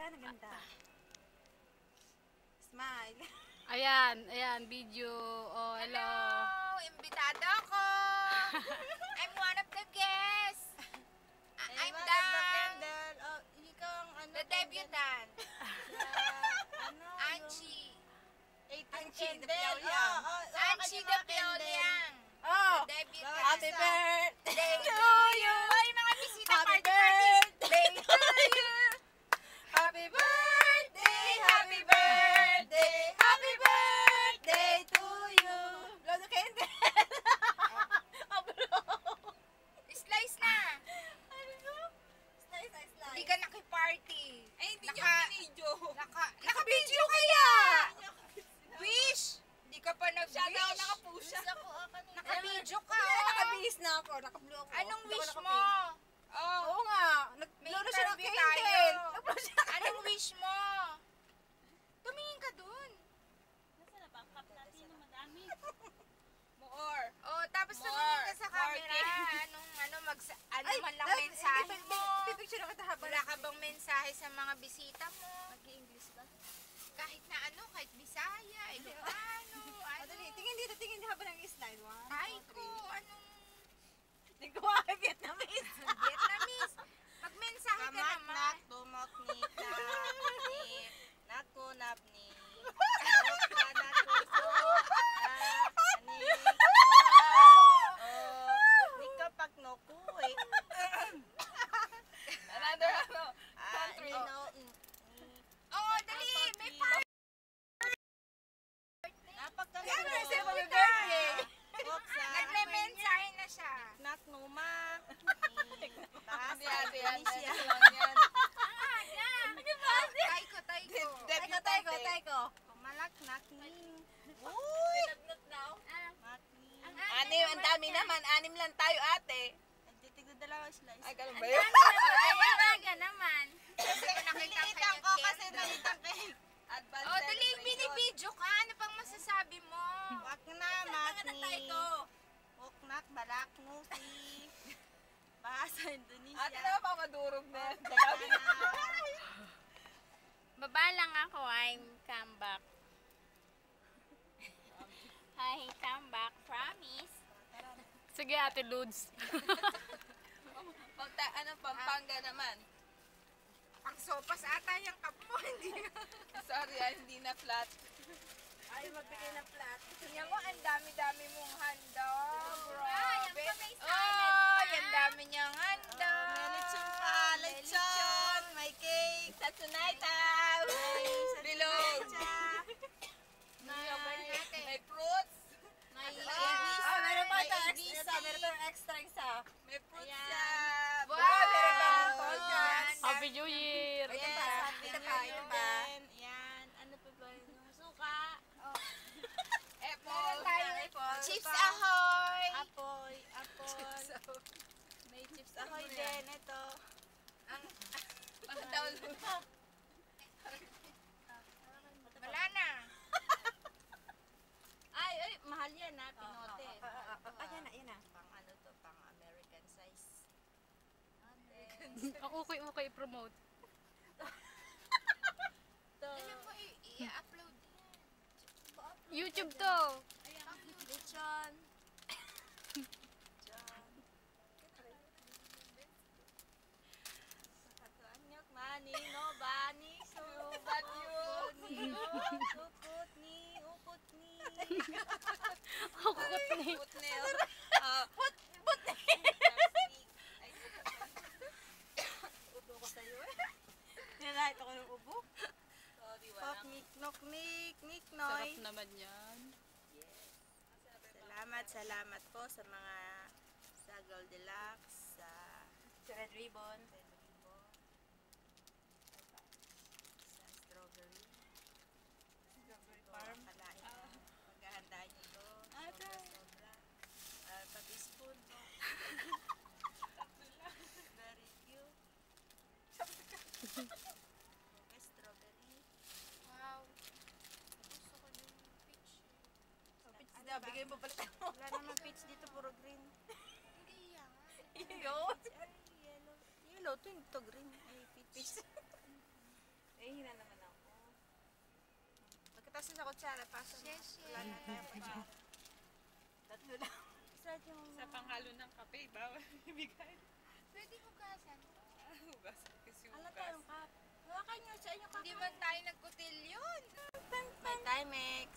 Yan, ang ganda. Smile. Ayan, video. Oh, hello. Imbitado ako. I'm one of the guests. I'm the the debutant. Anchi. Anchi the Piauliang. Anchi the Piauliang. Oh, The debutant. happy birthday to you. Ay, mga bisita Happy party. birthday to you. Happy birthday, happy birthday, happy birthday to you. Blow the candle. Slice na. Slice. Hindi ka nakiparty. Ay, hindi nyo binidyo. Naka-video kaya. Wish. Hindi ka pa nag-wish. Naka-push ako. Naka-video ka. Nakabihis na ako. Naka-blue ako. Anong Hindi ako wish mo? naka-pink. Oh. Oo nga. May Nag-blow na siya ng interview candle. tayo. Nag-blow siya ng Anong wish mo? Tumingin ka dun. more. Oh, tapos More. tumingin ka sa camera. More. Ano man lang mensahe mo? Pipicture ako habang. Wala ka bang mensahe sa mga bisita mo? Mag-i-English ba? Kahit na ano, kahit Bisaya, Ilocano, Madali. Tingin dito habang nag-slide. One, Thai two, ko, three. anong Hindi ko Vietnamese. Vietnamese. Magmensahe ka naman. Tumok ni Nip. Nako napni. Opa nako so. Ani. Nika pag no kuy. Another country. Oo, dali. May party. Siyempre, siya mag-birthday. Nagme-mensahe na siya. Nak numa. Hindi ate yan. Indonesia. Tay ko. Tay ko. Malak nak ni. Uy! Anim, ang dami naman. 6 lang tayo, ate. Nagtitigod dalawa slice. Ay, ganun ba yun? Ayaga naman. Kasi ko nakita Nilitan ko kasi cake. nalitan cake. Advance Oh, dali, binibidyo ka. Ano pang masasabi mo? Wak na matni. Uknak balak nusi. Bahasa Indonesia. Ate naman pa madurog na yan. Baba lang ako. I'm come back. Hi, come back. Promise. Sige, Ate Lods. Pampanga naman. Ang sopas ata yung cup mo. Hindi. Sorry, hindi na flat. Ay, magbigay ng plat. Tingnan mo, ang dami-dami mong handa. Grabe. Oh, Ang dami niyang handa. May lechon pa, lechon. May cake. Sa tonight, Bilog. May fruits. May Meron pa ito. ABC. Meron pa extra isa. May fruits Ayan. yan. Wow! meron pang podcast. Happy New Year! Ito pa. Ito pa. Yan. Ano pa ba yun? Suka. Apple. Chips Ahoy! Apoy. May chips ahoy din. Ito. Wala na. Ay, mahal yan ha. Pinote. Ayan na. Pang ano to, pang American size. Ang okay promote. Ito. Alam mo, i-upload yan. YouTube to. Lechon. Anyok mani no bani subat yun ni ukot ni Hukot ni. Putnil. Ubo ko sa'yo eh. Nilahit ako ng ubo. Sorry, pop niknok niknoy. Sarap naman yan. Salamat po sa mga sa Gold Deluxe, sa Red ribbon. sa strawberry. Farm. Kalain na. Maghahandaan nyo to. Sobra. Pati spoon po. Very cute. Okay, strawberry. Wow. Gusto ko yung peach. Ano, bigay mo pala mo. Wala naman peach dito, puro green. Hindi yan. Yun. Ay, yellow. Yellow to, ito green. Ay, peach. sa kutsara. Pasok mo. Wala na tayong kutsara. Tatlo lang. Sa panghalo ng kape, bawal ibigay. Pwede hugasan. Hugas. Kasi Ano hugas. tayong cup? Hawakan nyo sa inyo cup. Hindi ba tayo nagkutil yun? May Timex.